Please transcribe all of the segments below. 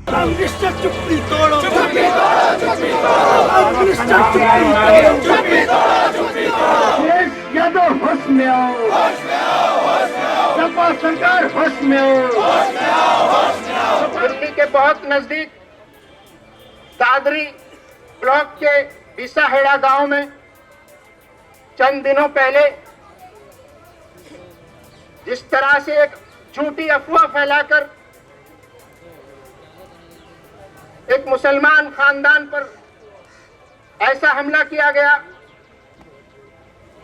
चुप्पी तोड़ो, या तो होश में आओ, सपा सरकार होश में आओ। दिल्ली के बहुत नजदीक दादरी ब्लॉक के बिसाहेड़ा गांव में चंद दिनों पहले जिस तरह से एक झूठी अफवाह फैलाकर एक मुसलमान खानदान पर ऐसा हमला किया गया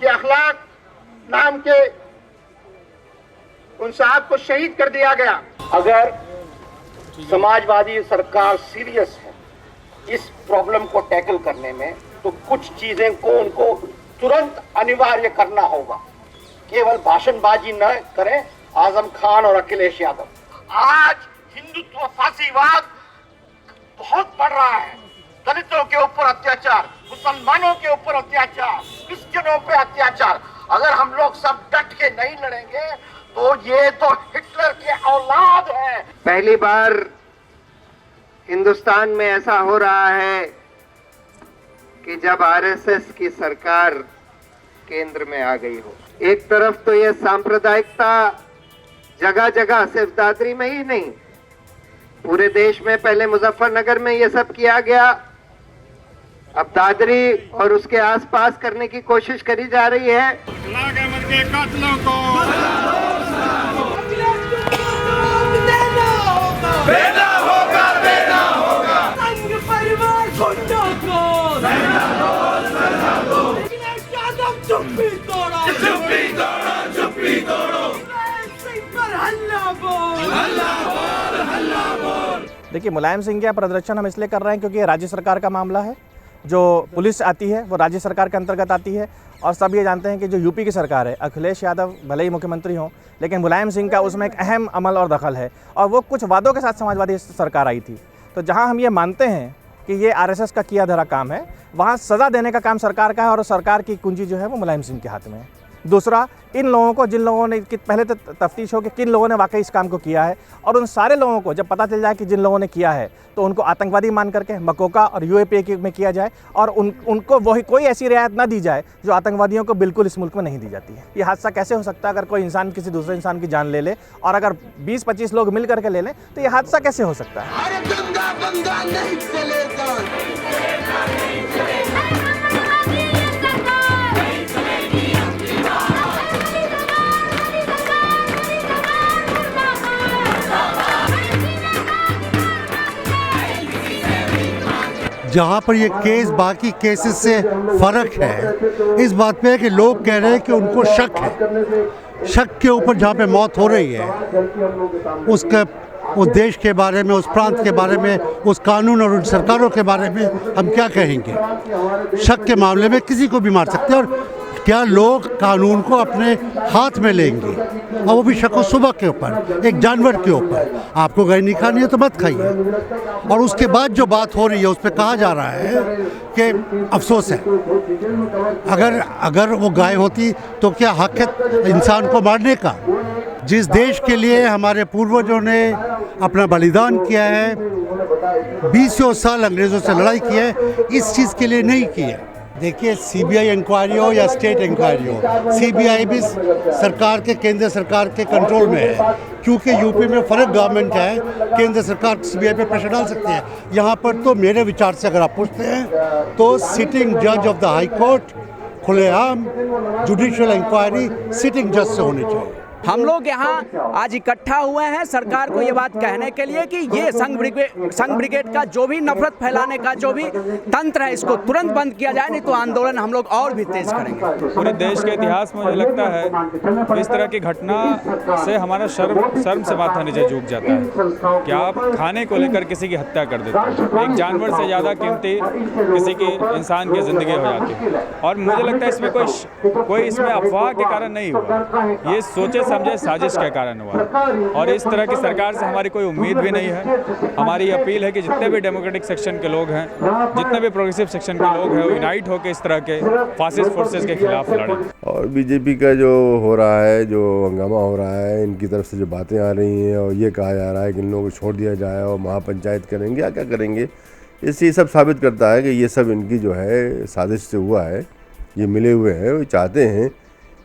कि अखलाक नाम के उन साहब को शहीद कर दिया गया। अगर समाजवादी सरकार सीरियस है इस प्रॉब्लम को टैकल करने में तो कुछ चीजें को उनको तुरंत अनिवार्य करना होगा। केवल भाषणबाजी न करें आजम खान और अखिलेश यादव। आज हिंदुत्व फासीवाद बहुत बढ़ रहा है। दलितों के ऊपर अत्याचार, मुसलमानों के ऊपर अत्याचार, क्रिश्चियनों पे अत्याचार। अगर हम लोग सब डट के नहीं लड़ेंगे तो ये तो हिटलर के औलाद है। पहली बार हिंदुस्तान में ऐसा हो रहा है कि जब आरएसएस की सरकार केंद्र में आ गई हो। एक तरफ तो ये सांप्रदायिकता जगह जगह, सिर्फ दादरी में ही नहीं पूरे देश में, पहले मुजफ्फरनगर में ये सब किया गया, अब दादरी और उसके आसपास करने की कोशिश करी जा रही है। के कातलों को देना होगा, देना होगा। संघ परिवार गुंडों को चुप्पी तोड़ो, चुप्पी तोड़ो, चुप्पी तोड़ो। हल्ला बोल, हल्ला बोल, हल्ला बोल। देखिए, मुलायम सिंह का प्रदर्शन हम इसलिए कर रहे हैं क्योंकि ये राज्य सरकार का मामला है। जो पुलिस आती है वो राज्य सरकार के अंतर्गत आती है और सब ये जानते हैं कि जो यूपी की सरकार है, अखिलेश यादव भले ही मुख्यमंत्री हों लेकिन मुलायम सिंह का उसमें एक अहम अमल और दखल है और वो कुछ वादों के साथ समाजवादी सरकार आई थी। तो जहां हम ये मानते हैं कि ये आरएसएस का किया धरा काम है, वहाँ सज़ा देने का काम सरकार का है और सरकार की कुंजी जो है वो मुलायम सिंह के हाथ में है। दूसरा, इन लोगों को, जिन लोगों ने पहले तो तफ्तीश हो कि किन लोगों ने वाकई इस काम को किया है और उन सारे लोगों को जब पता चल जाए कि जिन लोगों ने किया है तो उनको आतंकवादी मान करके मकोका और यूएपीए में किया जाए और उनको वही कोई ऐसी रियायत ना दी जाए जो आतंकवादियों को बिल्कुल इस मुल्क में नहीं दी जाती है। ये हादसा कैसे हो सकता है? अगर कोई इंसान किसी दूसरे इंसान की जान ले ले और अगर 20-25 लोग मिल करके ले लें तो ये हादसा कैसे हो सकता है? जहाँ पर ये केस बाकी केसेस से फ़र्क है इस बात पे है कि लोग कह रहे हैं कि उनको शक है। शक के ऊपर जहाँ पे मौत हो रही है उसके, उस देश के बारे में, उस प्रांत के बारे में, उस कानून और उन सरकारों के बारे में हम क्या कहेंगे? शक के मामले में किसी को भी मार सकते हैं और क्या लोग कानून को अपने हाथ में लेंगे? और वो भी शक सुबह के ऊपर, एक जानवर के ऊपर। आपको गाय नहीं खानी है तो मत खाइए। और उसके बाद जो बात हो रही है उस पर कहा जा रहा है कि अफसोस है, अगर वो गाय होती तो क्या हक है इंसान को मारने का? जिस देश के लिए हमारे पूर्वजों ने अपना बलिदान किया है, 20 साल अंग्रेज़ों से लड़ाई की है, इस चीज़ के लिए नहीं की है। देखिए, सीबीआई इंक्वायरी हो या स्टेट इंक्वायरी हो, सीबीआई भी सरकार के, केंद्र सरकार के कंट्रोल में है। क्योंकि यूपी में फर्क गवर्नमेंट है, केंद्र सरकार सीबीआई पे प्रेशर डाल सकती है। यहाँ पर तो मेरे विचार से अगर आप पूछते हैं तो सिटिंग जज ऑफ द हाई कोर्ट, खुलेआम जुडिशियल इंक्वायरी सिटिंग जज से होनी चाहिए। हम लोग यहाँ आज इकट्ठा हुए हैं सरकार को ये बात कहने के लिए कि ये संघ ब्रिगेड का जो भी नफरत फैलाने का जो भी तंत्र है इसको तुरंत बंद किया जाए, नहीं तो आंदोलन हम लोग और भी तेज करेंगे। पूरे देश के इतिहास में मुझे लगता है इस तरह की घटना से हमारा शर्म से माथा नीचे झुक जाता है कि आप खाने को लेकर किसी की हत्या कर देते हैं। एक जानवर से ज़्यादा कीमती किसी की इंसान की ज़िंदगी हो जाती है। और मुझे लगता है इसमें कोई इसमें अफवाह के कारण नहीं हुआ, ये सोचे समझे साजिश के कारण हुआ है। और इस तरह की सरकार से हमारी कोई उम्मीद भी नहीं है। हमारी अपील है कि जितने भी डेमोक्रेटिक सेक्शन के लोग हैं, जितने भी प्रोग्रेसिव सेक्शन के लोग हैं, वो यूनाइट होकर इस तरह के फासिस्ट फोर्सेस के खिलाफ लड़ें। और बीजेपी का जो हो रहा है, जो हंगामा हो रहा है, इनकी तरफ से जो बातें आ रही हैं और ये कहा जा रहा है कि इन लोगों को छोड़ दिया जाए और महापंचायत करेंगे या क्या करेंगे, इससे ये सब साबित करता है कि ये सब इनकी जो है साजिश से हुआ है। ये मिले हुए हैं, वो चाहते हैं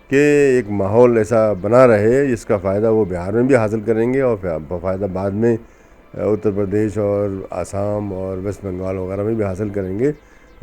कि एक माहौल ऐसा बना रहे जिसका फ़ायदा वो बिहार में भी हासिल करेंगे और फ़ायदा बाद में उत्तर प्रदेश और आसाम और वेस्ट बंगाल वगैरह में भी हासिल करेंगे।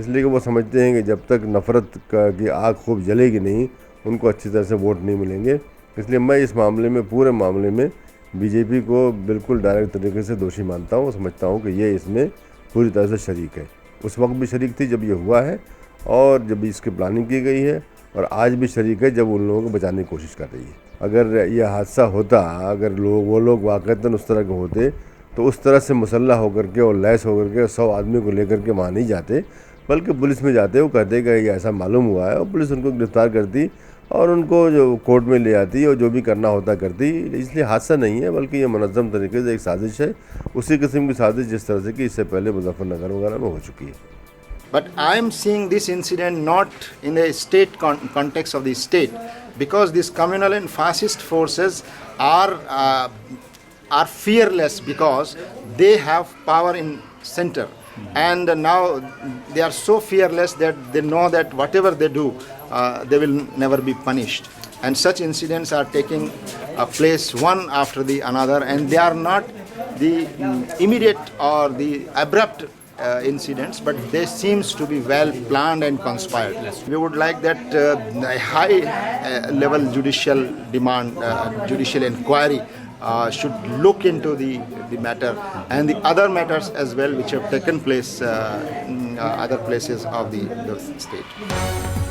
इसलिए कि वो समझते हैं कि जब तक नफ़रत की आग खूब जलेगी नहीं, उनको अच्छी तरह से वोट नहीं मिलेंगे। इसलिए मैं इस मामले में, पूरे मामले में बीजेपी को बिल्कुल डायरेक्ट तरीके से दोषी मानता हूँ। समझता हूँ कि ये इसमें पूरी तरह से शरीक है। उस वक्त भी शरीक थी जब ये हुआ है, और जब इसकी प्लानिंग की गई है, और आज भी शरीक है जब उन लोगों को बचाने की कोशिश कर रही है। अगर यह हादसा होता, अगर वो लोग वाक़तन उस तरह के होते तो उस तरह से मुसल्लह होकर के और लैस होकर के 100 आदमी को लेकर के वहाँ नहीं जाते, बल्कि पुलिस में जाते। वो कहते कि ये ऐसा मालूम हुआ है, और पुलिस उनको गिरफ्तार करती और उनको जो कोर्ट में ले आती और जो भी करना होता करती। इसलिए हादसा नहीं है, बल्कि ये मुनज़्ज़म तरीके से एक साजिश है, उसी किस्म की साजिश जिस तरह से कि इससे पहले मुजफ्फरनगर वगैरह में हो चुकी है। But I am seeing this incident not in the state context of the state, because these communal and fascist forces are fearless because they have power in center, and now they are so fearless that they know that whatever they do, they will never be punished. And such incidents are taking place one after the another, and they are not the immediate or the abrupt incidents, but they seems to be well planned and conspired. We would like that a high level judicial demand, judicial inquiry should look into the matter and the other matters as well which have taken place in other places of the state.